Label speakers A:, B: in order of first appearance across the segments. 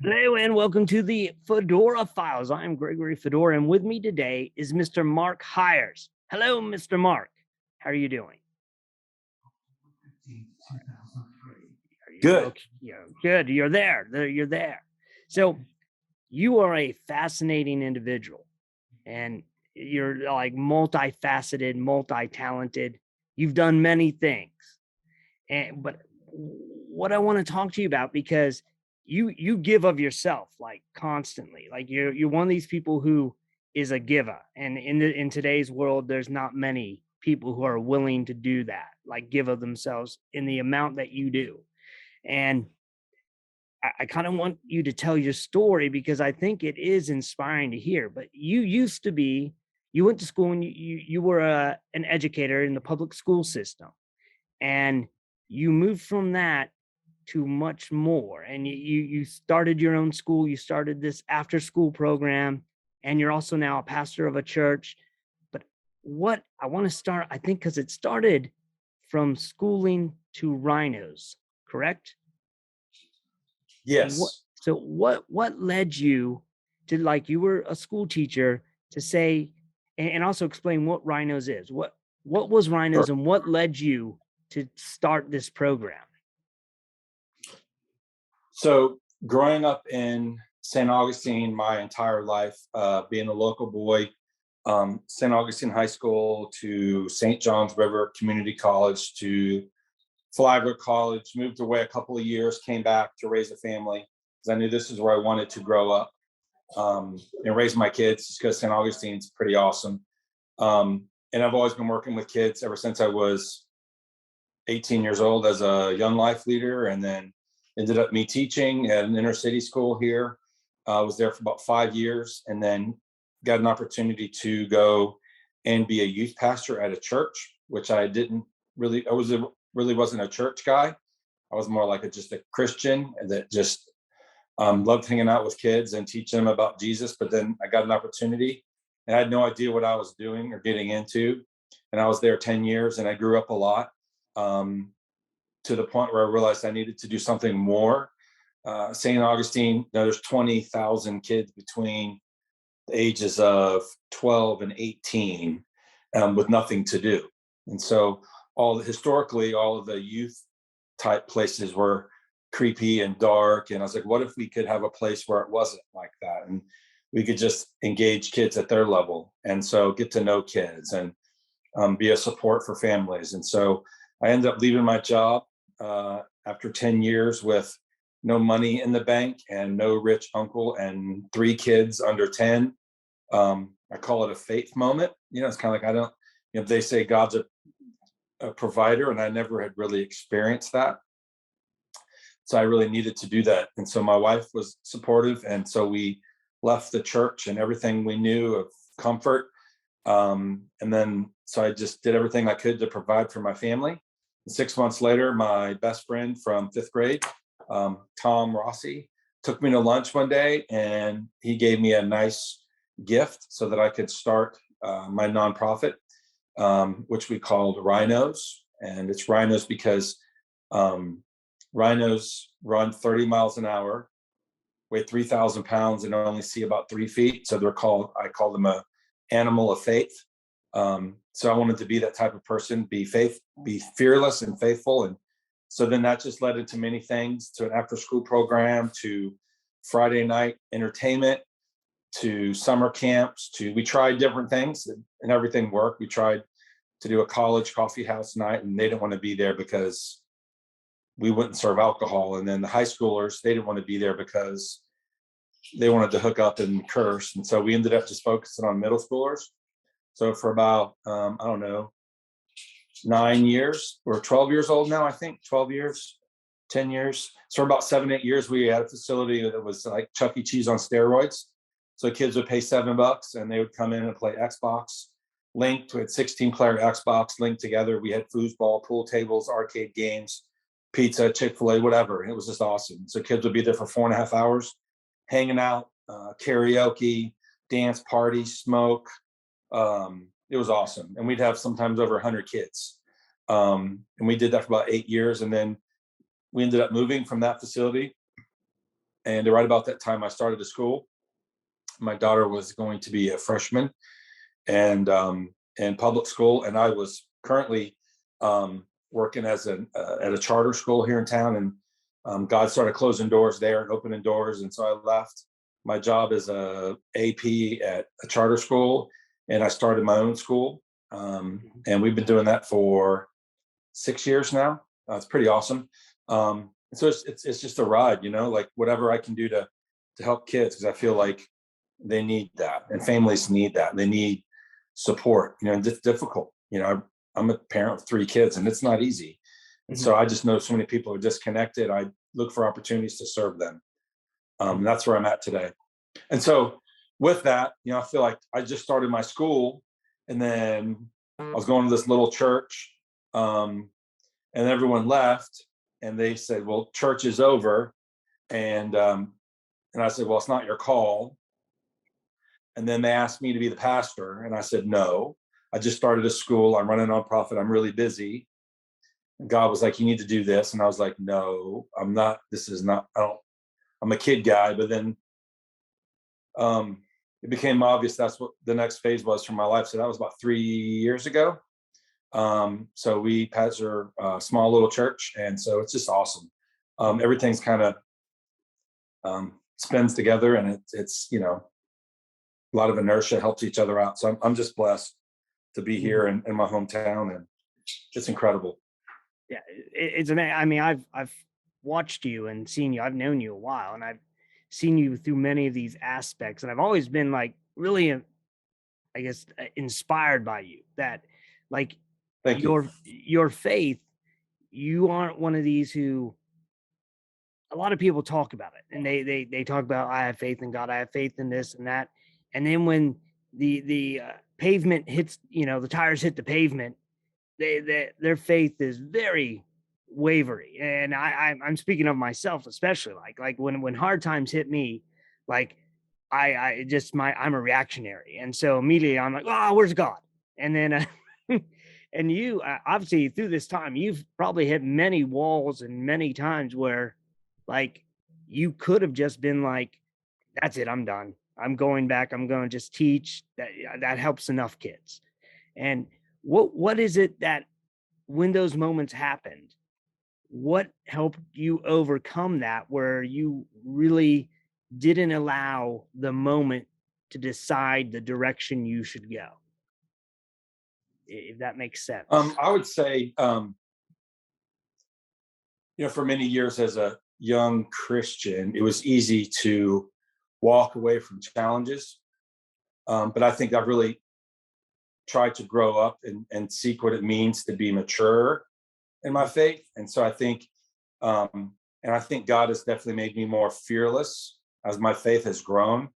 A: Hello and welcome to the Fedora Files. I'm Gregory Fedora, and with me today is Mr. Mark Hires. Hello, Mr. Mark. How are you doing? Are you
B: Good.
A: okay? Good. You're there. You're there. So you are a fascinating individual, and you're like multifaceted, multi-talented. You've done many things, but what I want to talk to you about, because you give of yourself like constantly, like you're one of these people who is a giver, and in today's world there's not many people who are willing to do that, like give of themselves in the amount that you do. And I kind of want you to tell your story because I think it is inspiring to hear. But you went to school and you were an educator in the public school system, and you moved from that to much more, and you started your own school. You started this after school program, and you're also now a pastor of a church. But what I want to start, I think, because it started from schooling to Rhinos, correct? what
B: Yes.
A: so what led you to, like, you were a school teacher, to say, and also explain what Rhinos is. What was
B: Sure.
A: Rhinos, and what led you to start this program?
B: So growing up in St. Augustine my entire life, being a local boy, St. Augustine High School to St. John's River Community College to Flagler College, moved away a couple of years, came back to raise a family because I knew this is where I wanted to grow up and raise my kids because St. Augustine's pretty awesome. And I've always been working with kids ever since I was 18 years old as a young life leader, and then ended up me teaching at an inner city school here. I was there for about 5 years, and then got an opportunity to go and be a youth pastor at a church, which I didn't really. Really wasn't a church guy. I was more like just a Christian that just loved hanging out with kids and teaching them about Jesus. But then I got an opportunity, and I had no idea what I was doing or getting into. And I was there 10 years, and I grew up a lot. Um, to the point where I realized I needed to do something more. St. Augustine, there's 20,000 kids between the ages of 12 and 18 with nothing to do. And so historically, all of the youth type places were creepy and dark. And I was like, what if we could have a place where it wasn't like that? And we could just engage kids at their level. And so get to know kids and be a support for families. And so I ended up leaving my job after 10 years with no money in the bank and no rich uncle and 3 kids under 10. I call it a faith moment. It's kind of like, I don't, they say God's a provider, and I never had really experienced that. So I really needed to do that. And so my wife was supportive. And so we left the church and everything we knew of comfort. And then, so I just did everything I could to provide for my family. 6 months later, my best friend from 5th grade, Tom Rossi, took me to lunch one day, and he gave me a nice gift so that I could start my nonprofit, which we called Rhinos. And it's Rhinos because rhinos run 30 miles an hour, weigh 3,000 pounds, and only see about 3 feet. So I call them a animal of faith. So I wanted to be that type of person, be fearless and faithful. And so then that just led into many things, to an after school program, to Friday night entertainment, to summer camps, we tried different things, and everything worked. We tried to do a college coffee house night, and they didn't want to be there because we wouldn't serve alcohol. And then the high schoolers, they didn't want to be there because they wanted to hook up and curse. And so we ended up just focusing on middle schoolers. So for about, I don't know, 9 years, we're 12 years old now, I think, 12 years, 10 years. So for about 7, 8 years, we had a facility that was like Chuck E. Cheese on steroids. So kids would pay $7 and they would come in and play Xbox linked. We had 16-player Xbox linked together. We had foosball, pool tables, arcade games, pizza, Chick-fil-A, whatever. And it was just awesome. So kids would be there for 4.5 hours, hanging out, karaoke, dance, party, smoke. It was awesome. And we'd have sometimes over 100 kids. And we did that for about 8 years. And then we ended up moving from that facility And right about that time, I started a school. My daughter was going to be a freshman and in public school, and I was currently working as at a charter school here in town. And God started closing doors there and opening doors, and so I left my job as a AP at a charter school, and I started my own school. And we've been doing that for 6 years now. It's pretty awesome. So it's just a ride, like whatever I can do to help kids, because I feel like they need that, and families need that. They need support. And it's difficult. I'm a parent of 3 kids, and it's not easy. And
A: Mhm.
B: so I just know so many people are disconnected. I look for opportunities to serve them. And
A: Mhm.
B: that's where I'm at today. And so with that, I feel like I just started my school, and then I was going to this little church, and everyone left, and they said, "Well, church is over," and I said, "Well, it's not your call." And then they asked me to be the pastor, and I said, "No, I just started a school. I'm running a nonprofit. I'm really busy." And God was like, "You need to do this," and I was like, "No, I'm not. This is not. I don't. I'm a kid guy." But then it became obvious that's what the next phase was for my life. So that was about 3 years ago. So we pastor a small little church, and so it's just awesome. Everything's kind of spins together, and it's a lot of inertia helps each other out. So I'm just blessed to be
A: Mhm.
B: here in my hometown, and it's incredible.
A: Yeah, it's amazing. I mean, I've watched you and seen you. I've known you a while, and I've seen you through many of these aspects, and I've always been like really, I guess, inspired by you. That like
B: Thank you.
A: your faith, you aren't one of these who a lot of people talk about it, and they talk about I have faith in God, I have faith in this and that, and then when the pavement hits, the tires hit the pavement, their faith is very wavery. And I'm speaking of myself, especially like when hard times hit me, like I just I'm a reactionary, and so immediately I'm like, oh, where's God? And then and you obviously through this time you've probably hit many walls and many times where like you could have just been like, that's it, I'm done, I'm going back, I'm going to just teach that. That helps enough kids. And what is it that when those moments happened, what helped you overcome that where you really didn't allow the moment to decide the direction you should go? If that makes sense.
B: I would say, for many years as a young Christian, it was easy to walk away from challenges. But I think I've really tried to grow up and seek what it means to be mature in my faith. And so I think God has definitely made me more fearless as my faith has grown.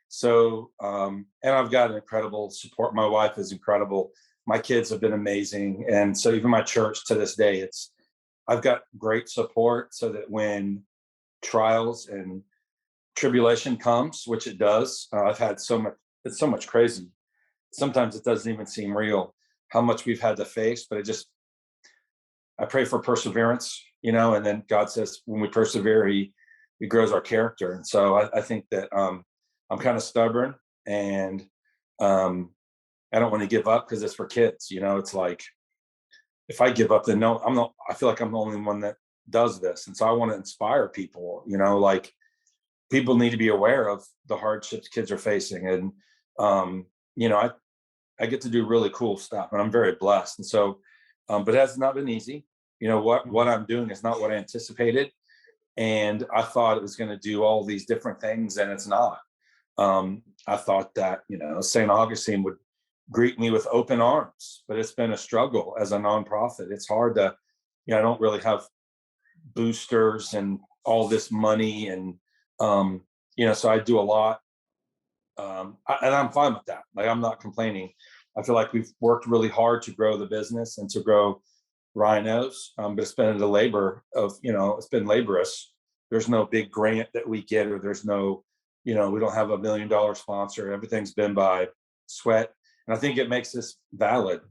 B: So, and I've got an incredible support. My wife is incredible. My kids have been amazing. And so even my church to this day, I've got great support so that when trials and tribulation comes, which it does, I've had it's so much crazy. Sometimes it doesn't even seem real how much we've had to face, but I pray for perseverance, and then God says when we persevere, he grows our character. And so I think that I'm kind of stubborn, and um, I don't want to give up because it's for kids. It's like if I give up, then no, I'm not. I feel like I'm the only one that does this, and so I want to inspire people. Like people need to be aware of the hardships kids are facing, and um, I get to do really cool stuff, and I'm very blessed. And so, but it has not been easy. What
A: Mhm.
B: I'm doing is not what I anticipated, and I thought it was going to do all these different things, and it's not. I thought that St. Augustine would greet me with open arms, but it's been a struggle as a nonprofit. It's hard to, I don't really have boosters and all this money, and so I do a lot, and I'm fine with that. Like I'm not complaining. I feel like we've worked really hard to grow the business and to grow Rhinos, but it's been the labor of it's been laborious. There's no big grant that we get, or there's no, we don't have $1 million sponsor. Everything's been by sweat, and I think it makes this valid.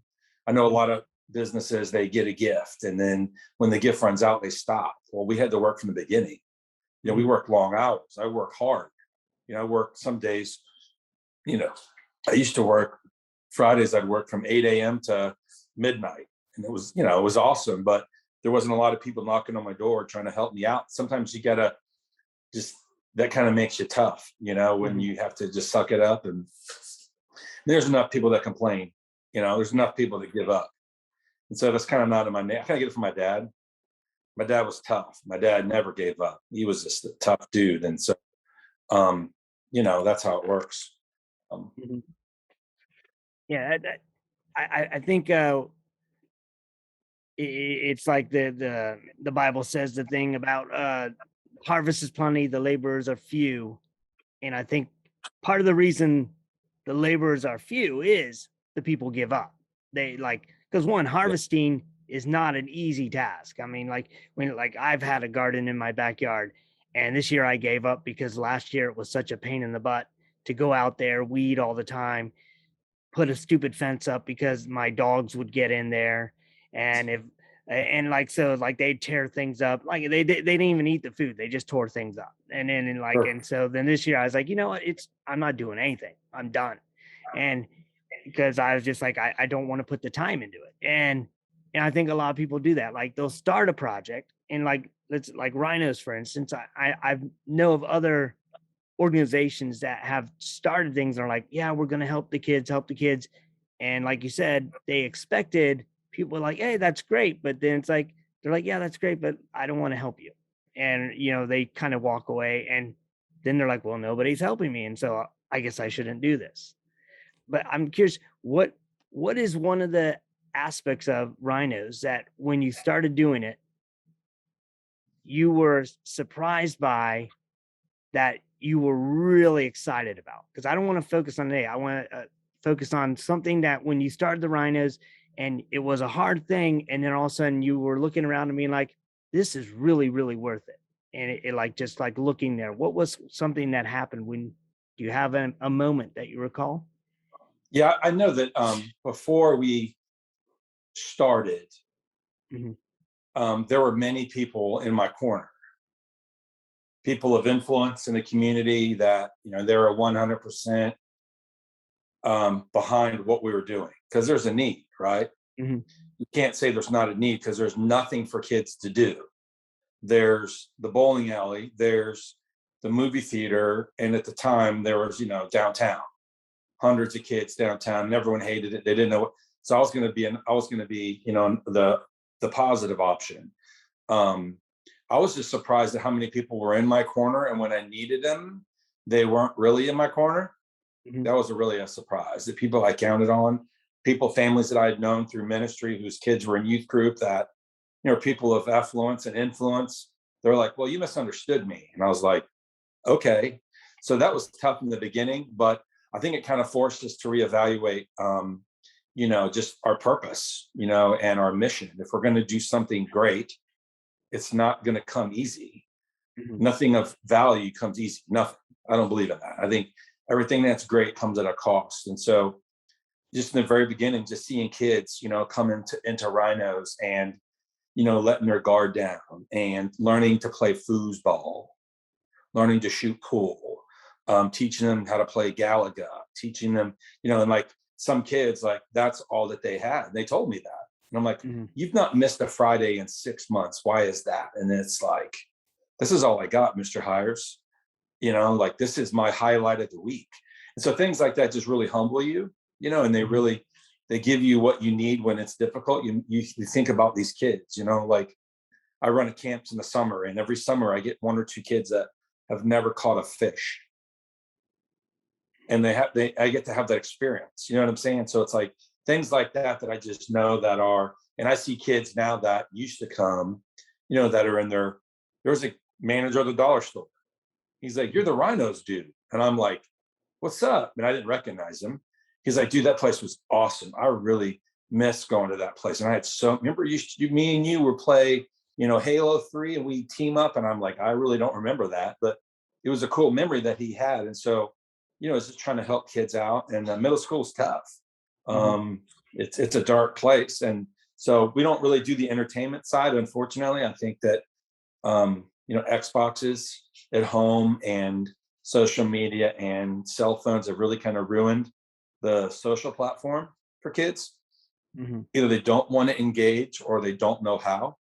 B: I know a lot of businesses, they get a gift, and then when the gift runs out, they stop. Well, we had to work from the beginning. We
A: Mhm.
B: work long hours. I work hard. I work some days, you know, I used to work Fridays, I'd work from 8 a.m. to midnight. And it was awesome, but there wasn't a lot of people knocking on my door trying to help me out. Sometimes you gotta just, that kind of makes you tough, when
A: Mhm.
B: you have to just suck it up. And there's enough people that complain, there's
A: Yeah.
B: enough people that give up. And so that's kind of not in my name. I kind of get it from my dad. My dad was tough. My dad never gave up. He was just a tough dude. And so, um, that's how it works. Um,
A: Mhm. Yeah, I think, it's like the Bible says the thing about, harvest is plenty, the laborers are few, and I think part of the reason the laborers are few is the people give up. They like because one,
B: yeah,
A: harvesting is not an easy task. I mean, like when like I've had a garden in my backyard, and this year I gave up because last year it was such a pain in the butt to go out there, weed all the time, put a stupid fence up because my dogs would get in there, and if and like so like they'd tear things up, like they didn't even eat the food, they just tore things up. And then and like
B: sure.
A: and so then this year I was like, you know what, it's I'm not doing anything, I'm done. And because I was just like, I don't want to put the time into it. And I think a lot of people do that. Like they'll start a project and like let's like Rhinos, for instance. I know of other organizations that have started things and are like, yeah, we're going to help the kids. And like you said, they expected people were like, hey, that's great. But then it's like, they're like, yeah, that's great, but I don't want to help you. And, they kind of walk away and then they're like, well, nobody's helping me. And so I guess I shouldn't do this. But I'm curious, what is one of the aspects of Rhinos that when you started doing it, you were surprised by that you were really excited about? Because I don't want to focus on today. I want to focus on something that when you started the Rhinos and it was a hard thing, and then all of a sudden you were looking around and being like, "This is really, really worth it." And it like just like looking there. What was something that happened when? Do you have a moment that you recall?
B: Yeah, I know that before we started,
A: Hmm.
B: there were many people in my corner, people of influence in the community that, they were 100% behind what we were doing because there's a need, right?
A: Hmm.
B: You can't say there's not a need because there's nothing for kids to do. There's the bowling alley, there's the movie theater, and at the time there was, downtown, hundreds of kids downtown, and everyone hated it. They didn't know what. So I was going to be, the positive option. Um, I was just surprised at how many people were in my corner, and when I needed them, they weren't really in my corner.
A: Hmm.
B: That was really a surprise. The people I counted on, people, families that I had known through ministry, whose kids were in youth group, that people of affluence and influence. They're like, "Well, you misunderstood me," and I was like, "Okay." So that was tough in the beginning, but I think it kind of forced us to reevaluate, just our purpose, and our mission. If we're going to do something great, it's not going to come easy.
A: Hmm.
B: Nothing of value comes easy. Nothing. I don't believe in that. I think everything that's great comes at a cost. And so just in the very beginning, just seeing kids, come into Rhinos and, letting their guard down and learning to play foosball, learning to shoot pool, teaching them how to play Galaga, teaching them, and like some kids, like that's all that they had. They told me that. And I'm like,
A: Hmm.
B: you've not missed a Friday in 6 months. Why is that? And it's like, this is all I got, Mr. Hires. Like this is my highlight of the week. And so things like that just really humble you, and
A: Hmm.
B: they give you what you need when it's difficult. You think about these kids, like I run camps in the summer, and every summer I get one or two kids that have never caught a fish, and I get to have that experience. You know what I'm saying? So it's like things like that I just know that are, and I see kids now that used to come, that are in there. There's a manager of the dollar store. He's like, "You're the Rhinos dude," and I'm like, "What's up?" And I didn't recognize him. He's like, "Dude, that place was awesome. I really miss going to that place." And I had remember me and you would play, Halo 3, and we team up. And I'm like, I really don't remember that, but it was a cool memory that he had. And so, it's just trying to help kids out. And middle school is tough.
A: Hmm.
B: It's a dark place, and so we don't really do the entertainment side. Unfortunately, I think that Xboxes at home and social media and cell phones have really kind of ruined the social platform for kids.
A: Mm-hmm.
B: Either they don't want to engage or they don't know how.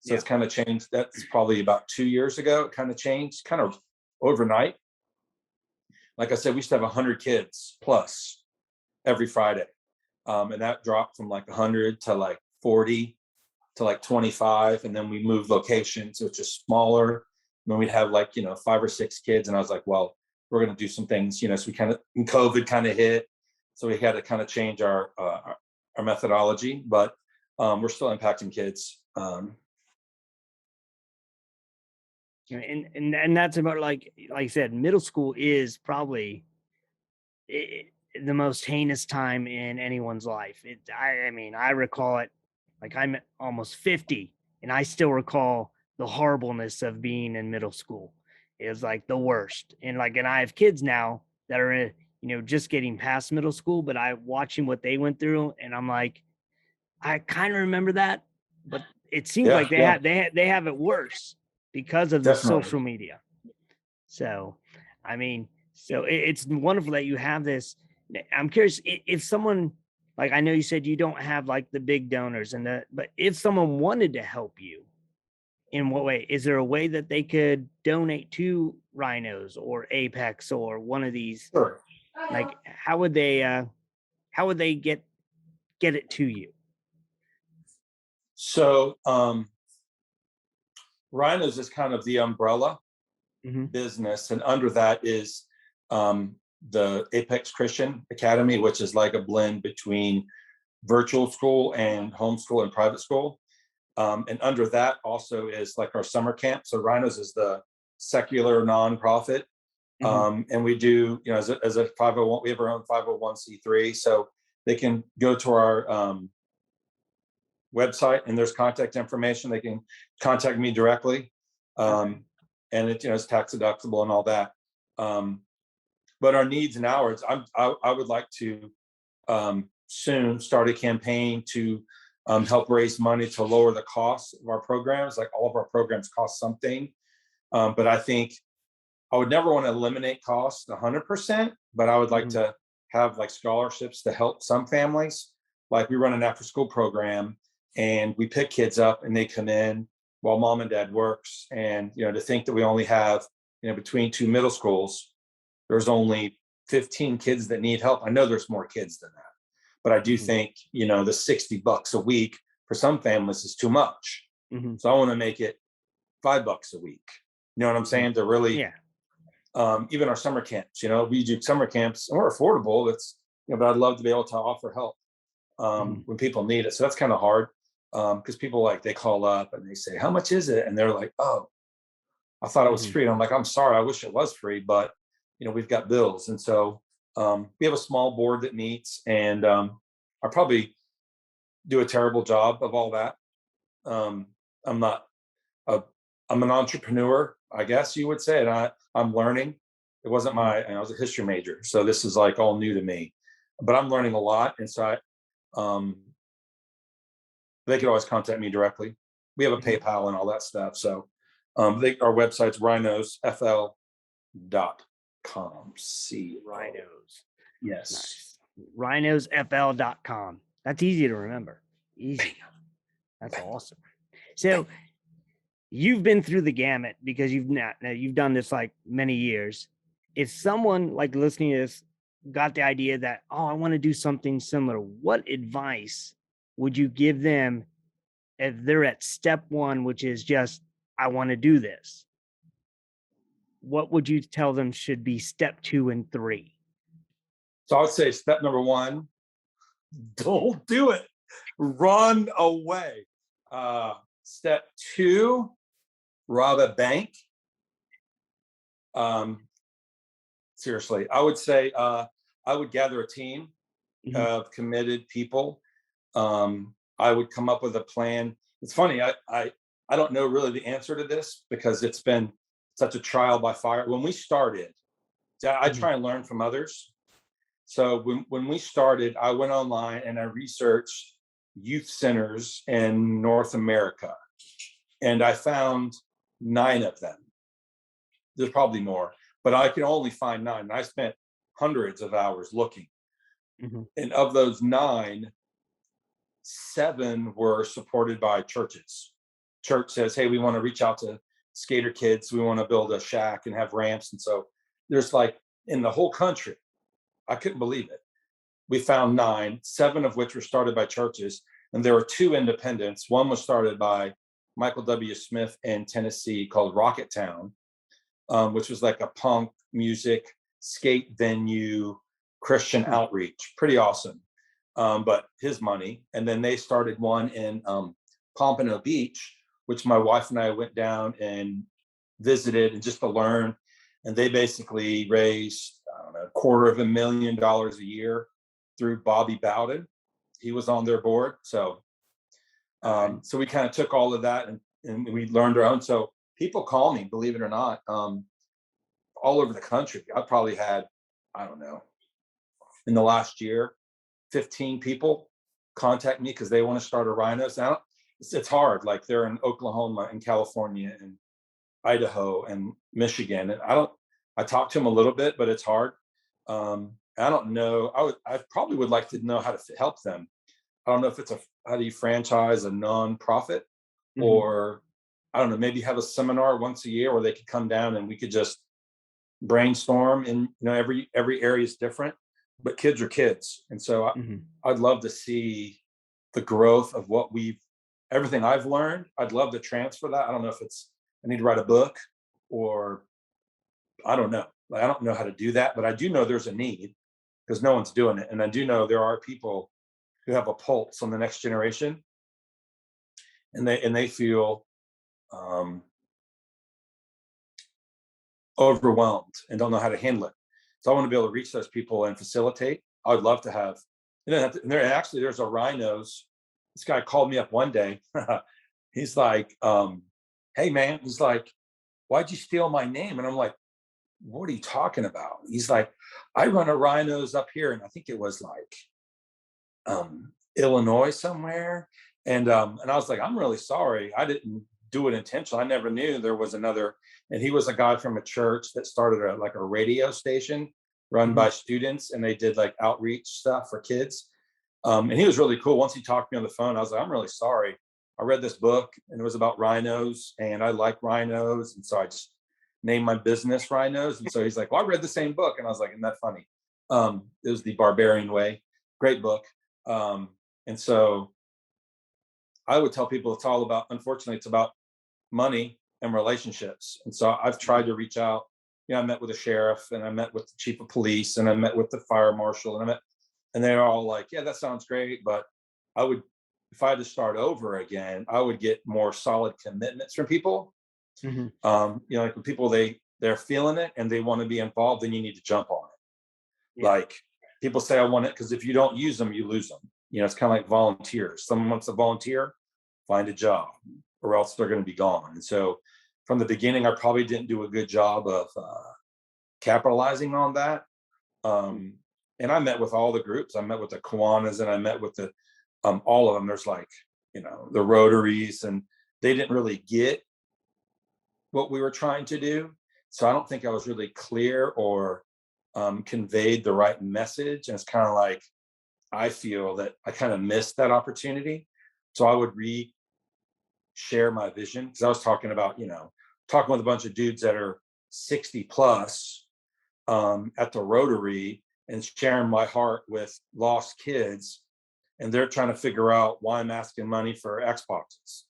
B: So
A: Yeah.
B: it's kind of changed. That's probably about 2 years ago. It kind of changed kind of overnight. Like I said, we used to have 100 kids plus every Friday. And that dropped from like 100 to like 40 to like 25. And then we moved locations, which is smaller. And then we'd have like, 5 or 6 kids. And I was like, well, we're going to do some things, so we kind of, and COVID kind of hit. So we had to kind of change our methodology, but we're still impacting kids.
A: And that's about like I said, middle school is probably the most heinous time in anyone's life. I mean, I recall it like I'm almost 50 and I still recall the horribleness of being in middle school. It was like the worst. And I have kids now that are just getting past middle school, but I watching what they went through and I'm like, I kind of remember that, but it seems
B: Yeah,
A: like
B: yeah,
A: they have it worse because of the
B: definitely.
A: social media. So, I mean, it's wonderful that you have this. I'm curious if someone, like, I know you said you don't have like the big donors but if someone wanted to help you, in what way? Is there a way that they could donate to Rhinos or Apex or one of these?
B: Sure.
A: Like, how would they get it to you?
B: So Rhinos is kind of the umbrella
A: Mm-hmm.
B: business, and under that is the Apex Christian Academy, which is like a blend between virtual school and homeschool and private school. And under that also is like our summer camp. So Rhinos is the secular nonprofit.
A: Mm-hmm.
B: And we do, as a 501, we have our own 501c3. So they can go to our website and there's contact information. They can contact me directly. And it's tax deductible and all that. But our needs and hours, I would like to soon start a campaign to help raise money to lower the cost of our programs. Like all of our programs cost something, but I think I would never want to eliminate costs 100%. But I would like
A: Mm-hmm.
B: to have like scholarships to help some families. Like we run an after-school program, and we pick kids up, and they come in while mom and dad works. And to think that we only have between 2 middle schools, there's only 15 kids that need help. I know there's more kids than that. But I do
A: Mm-hmm.
B: think, the $60 a week for some families is too much.
A: Mm-hmm.
B: So I want to make it $5 a week. You know what I'm saying? To really,
A: Yeah.
B: Even our summer camps, we do summer camps and we're affordable. It's, but I'd love to be able to offer help
A: Mm-hmm.
B: when people need it. So that's kind of hard because people they call up and they say, how much is it? And they're like, oh, I thought it was
A: Mm-hmm.
B: free. And I'm like, I'm sorry, I wish it was free, but we've got bills. And so we have a small board that meets, and I probably do a terrible job of all that. I'm not I'm an entrepreneur, I guess you would say, and I'm learning. It wasn't I was a history major, so this is like all new to me, but I'm learning a lot. And so they could always contact me directly. We have a
A: Mm-hmm.
B: PayPal and all that stuff. So our website's rhinosfl.com.
A: Rhinos.
B: Yes.
A: Nice. Rhinosfl.com. That's easy to remember. Easy. That's awesome. So you've been through the gamut because you've done this like many years. If someone like listening to this got the idea that, oh, I want to do something similar, what advice would you give them if they're at step one, which is just, I want to do this? What would you tell them should be step 2 and 3?
B: So I would say step number 1, don't do it. Run away. Step 2, rob a bank. Seriously, I would say I would gather a team
A: Mm-hmm.
B: of committed people. I would come up with a plan. It's funny, I don't know really the answer to this because it's been such a trial by fire. When we started, I
A: Mm-hmm.
B: try and learn from others. So when we started, I went online and I researched youth centers in North America. And I found 9 of them. There's probably more, but I can only find 9. And I spent hundreds of hours looking. And of those 9, 7 were supported by churches. Church says, hey, we want to reach out to skater kids. We want to build a shack and have ramps. And so there's like in the whole country, I couldn't believe it. We found 9, 7 of which were started by churches. And there were 2 independents. One was started by Michael W. Smith in Tennessee called Rocket Town, which was like a punk music skate venue, Christian outreach. Pretty awesome. But his money. And then they started one in Pompano Beach, which my wife and I went down and visited and just to learn. And they basically raised, I don't know, $250,000 a year through Bobby Bowden. He was on their board. So so we kind of took all of that and we learned our own. So people call me, believe it or not, all over the country. I probably had, I don't know, in the last year, 15 people contact me because they want to start a Rhinos. Now it's hard. Like they're in Oklahoma and California and Idaho and Michigan. And I talk to them a little bit, but it's hard. I don't know. I probably would like to know how to help them. I don't know if how do you franchise a nonprofit or I don't know, maybe have a seminar once a year where they could come down and we could just brainstorm. And every area is different, but kids are kids. And so I'd love to see the growth of everything I've learned. I'd love to transfer that. I don't know if I need to write a book or I don't know. I don't know how to do that, but I do know there's a need because no one's doing it. And I do know there are people who have a pulse on the next generation and they feel overwhelmed and don't know how to handle it. So I want to be able to reach those people and facilitate. I would love to have, there's a Rhinos. This guy called me up one day. He's like, hey man, he's like, why'd you steal my name? And I'm like, what are you talking about? He's like, I run a Rhinos up here. And I think it was like Illinois somewhere. And I was like, I'm really sorry. I didn't do it intentionally. I never knew there was another. And he was a guy from a church that started a radio station run by students. And they did like outreach stuff for kids. And he was really cool. Once he talked to me on the phone, I was like, I'm really sorry. I read this book and it was about rhinos and I like rhinos. And so I just named my business Rhinos. And so he's like, well, I read the same book. And I was like, isn't that funny? It was The Barbarian Way. Great book. And so I would tell people unfortunately, it's about money and relationships. And so I've tried to reach out. I met with a sheriff and I met with the chief of police and I met with the fire marshal and they're all like, yeah, that sounds great. But if I had to start over again, I would get more solid commitments from people. Like when people, they're feeling it and they want to be involved, then you need to jump on it. Yeah. Like people say, I want it because if you don't use them, you lose them. It's kind of like volunteers. Someone wants to volunteer, find a job or else they're going to be gone. And so from the beginning, I probably didn't do a good job of capitalizing on that. And I met with all the groups. I met with the Kiwanis and I met with the all of them. There's like, the Rotaries, and they didn't really get what we were trying to do. So I don't think I was really clear or conveyed the right message. And it's kind of like, I feel that I kind of missed that opportunity. So I would share my vision because I was talking about, talking with a bunch of dudes that are 60 plus at the Rotary and sharing my heart with lost kids. And they're trying to figure out why I'm asking money for Xboxes.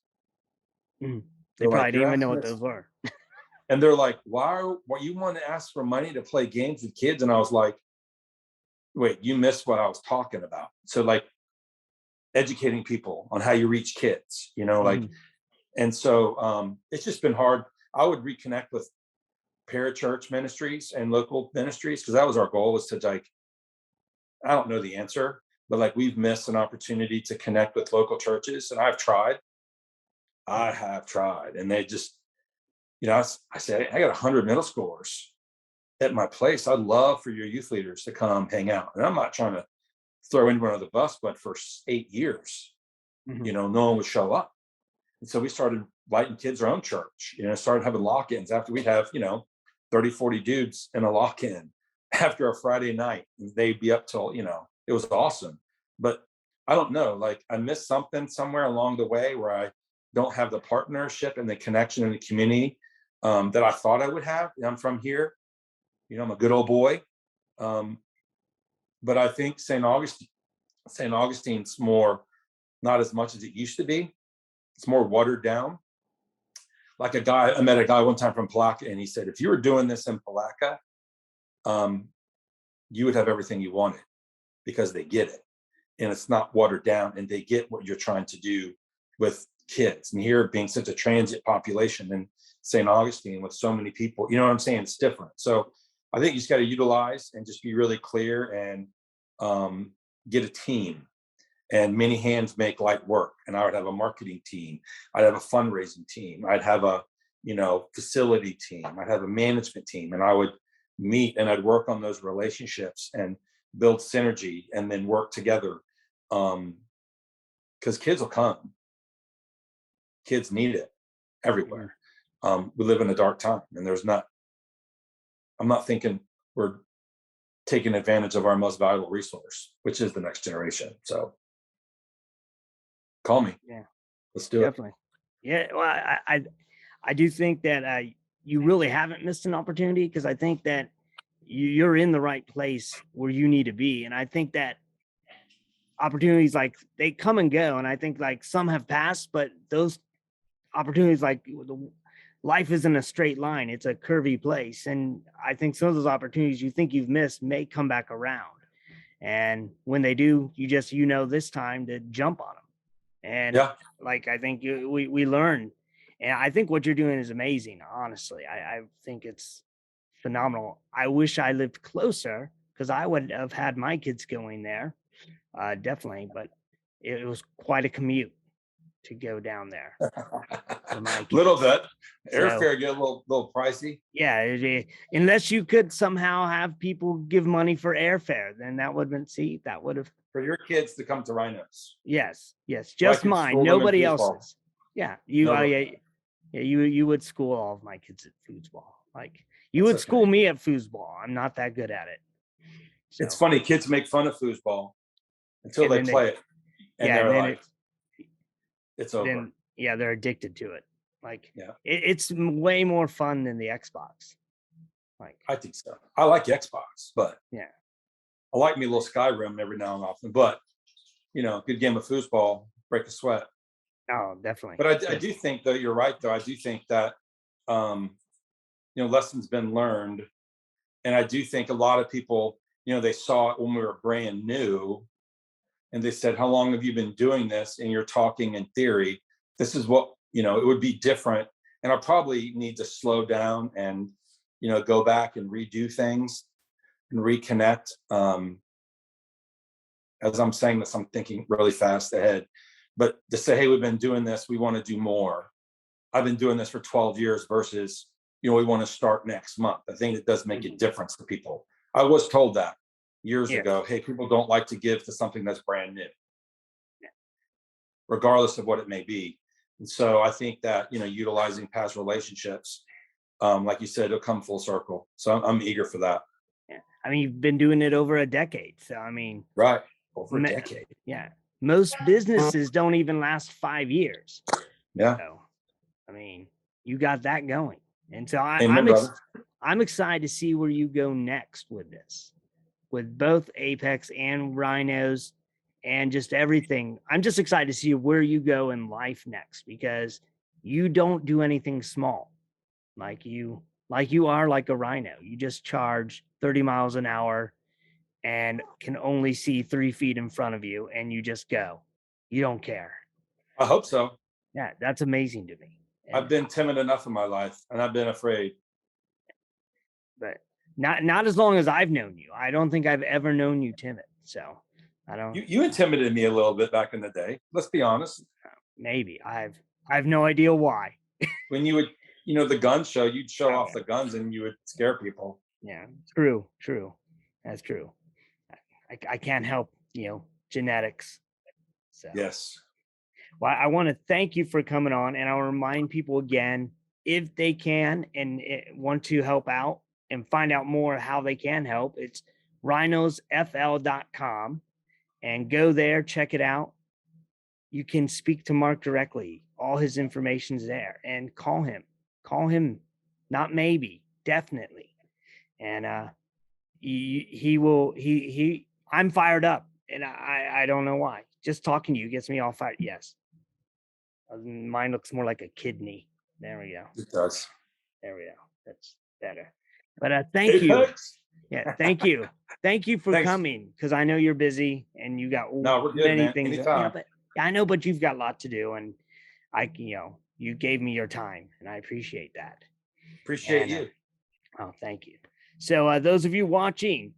A: They probably didn't even know what those were.
B: And they're like, why you want to ask for money to play games with kids? And I was like, wait, you missed what I was talking about. So like educating people on how you reach kids, and so it's just been hard. I would reconnect with parachurch ministries and local ministries because that was our goal, was to like, I don't know the answer, but like we've missed an opportunity to connect with local churches. And I have tried. And they just, I said, I got 100 middle schoolers at my place. I'd love for your youth leaders to come hang out. And I'm not trying to throw anyone on the bus, but for 8 years, no one would show up. And so we started inviting kids our own church, started having lock-ins after we'd have, 30, 40 dudes in a lock-in after a Friday night. They'd be up till, it was awesome. But I don't know, like I missed something somewhere along the way where I don't have the partnership and the connection in the community that I thought I would have. I'm from here, I'm a good old boy. Um, but I think St. Augustine's more, not as much as it used to be. It's more watered down. Like I met a guy one time from Palaca, and he said, if you were doing this in Palaca, you would have everything you wanted because they get it. And it's not watered down, and they get what you're trying to do with kids. And here being such a transit population in St. Augustine with so many people, you know what I'm saying? It's different. So I think you just got to utilize and just be really clear and get a team. And many hands make light work. And I would have a marketing team. I'd have a fundraising team. I'd have a, facility team. I'd have a management team. And I would meet and I'd work on those relationships and build synergy and then work together. Because kids will come. Kids need it everywhere. We live in a dark time, and I'm not thinking we're taking advantage of our most valuable resource, which is the next generation. So call me.
A: Yeah,
B: Let's do
A: definitely. Yeah, well, I do think that you really haven't missed an opportunity, because I think that you're in the right place where you need to be, and I think that opportunities, like, they come and go, and I think like some have passed, but those opportunities, like life isn't a straight line; it's a curvy place, and I think some of those opportunities you think you've missed may come back around, and when they do, you just this time to jump on them. And
B: Yeah.
A: like, I think we learn, and I think what you're doing is amazing. Honestly, I think it's phenomenal. I wish I lived closer, because I would have had my kids going there, definitely. But it was quite a commute to go down there for my
B: Little
A: kids.
B: bit.
A: So
B: Airfare get a little pricey.
A: yeah, unless you could somehow have people give money for airfare, then that would have been that would have.
B: For your kids to come to Rhinos.
A: Yes,
B: So I
A: just
B: could
A: mine,
B: school them in
A: nobody
B: foosball.
A: else's. Yeah,
B: Nobody.
A: yeah, you would school all of my kids at foosball. Like, you
B: That's
A: would school
B: okay.
A: me at foosball. I'm not that good at it.
B: It's
A: So,
B: funny, kids make fun of foosball until
A: and
B: they
A: then
B: play it, and
A: yeah, and
B: they're
A: then
B: like, it's over.
A: they're addicted to it. Like,
B: Yeah,
A: it's way more fun than the Xbox. Like,
B: I think so. I like Xbox, but
A: yeah,
B: I like me a little Skyrim every now and often. But good game of foosball, break a sweat.
A: oh, definitely.
B: But I do think, though, you're right, though. I do think that lessons been learned, and I do think a lot of people, they saw it when we were brand new, and they said, how long have you been doing this? And you're talking in theory. This is what, it would be different. And I probably need to slow down and, go back and redo things and reconnect. As I'm saying this, I'm thinking really fast ahead. But to say, hey, we've been doing this, we want to do more. I've been doing this for 12 years versus, we want to start next month. I think it does make a difference to people. I was told that years
A: Yes.
B: ago, hey, people don't like to give to something that's brand new, regardless of what it may be. And so I think that, utilizing past relationships, like you said, it'll come full circle. So I'm eager for that.
A: Yeah. I mean, you've been doing it over a decade. So, I mean,
B: Right. Over a decade.
A: Yeah. Most businesses don't even last 5 years.
B: Yeah.
A: So, I mean, you got that going. And so
B: Amen, brother.
A: I'm excited to see where you go next with this, with both Apex and Rhinos and just everything. I'm just excited to see where you go in life next, because you don't do anything small. Like you are like a Rhino. You just charge 30 miles an hour and can only see 3 feet in front of you, and you just go. You don't care.
B: I hope so.
A: Yeah, that's amazing to me.
B: I've been timid enough in my life, and I've been afraid.
A: But not as long as I've known you. I don't think I've ever known you timid. So I don't.
B: You intimidated me a little bit back in the day. Let's be honest.
A: Maybe I've no idea why.
B: When you would, the gun show, you'd show off the guns and you would scare people.
A: Yeah, true. That's true. I can't help, genetics. So
B: yes.
A: Well, I want to thank you for coming on, and I'll remind people again, if they can and want to help out and find out more how they can help, it's rhinosfl.com, and go there, check it out. You can speak to Mark directly. All his information's there, and call him. Call him, not maybe, definitely. And he will. I'm fired up, and I don't know why. Just talking to you gets me all fired. Yes, mine looks more like a kidney. There we go.
B: It does.
A: There we go. That's better. But thank you.
B: Apex.
A: Yeah, thank you. Thank you for
B: Thanks.
A: coming, because I know you're busy and you got
B: No, we're good,
A: many
B: man.
A: things.
B: Anytime.
A: But I know, but you've got a lot to do, and you gave me your time, and I appreciate that.
B: Appreciate
A: And,
B: you.
A: Oh, thank you. So those of you watching,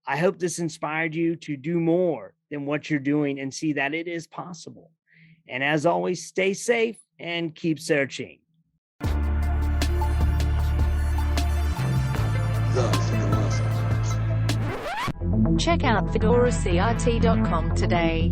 A: I hope this inspired you to do more than what you're doing and see that it is possible. And as always, stay safe and keep searching.
C: Check out fedoracrt.com today.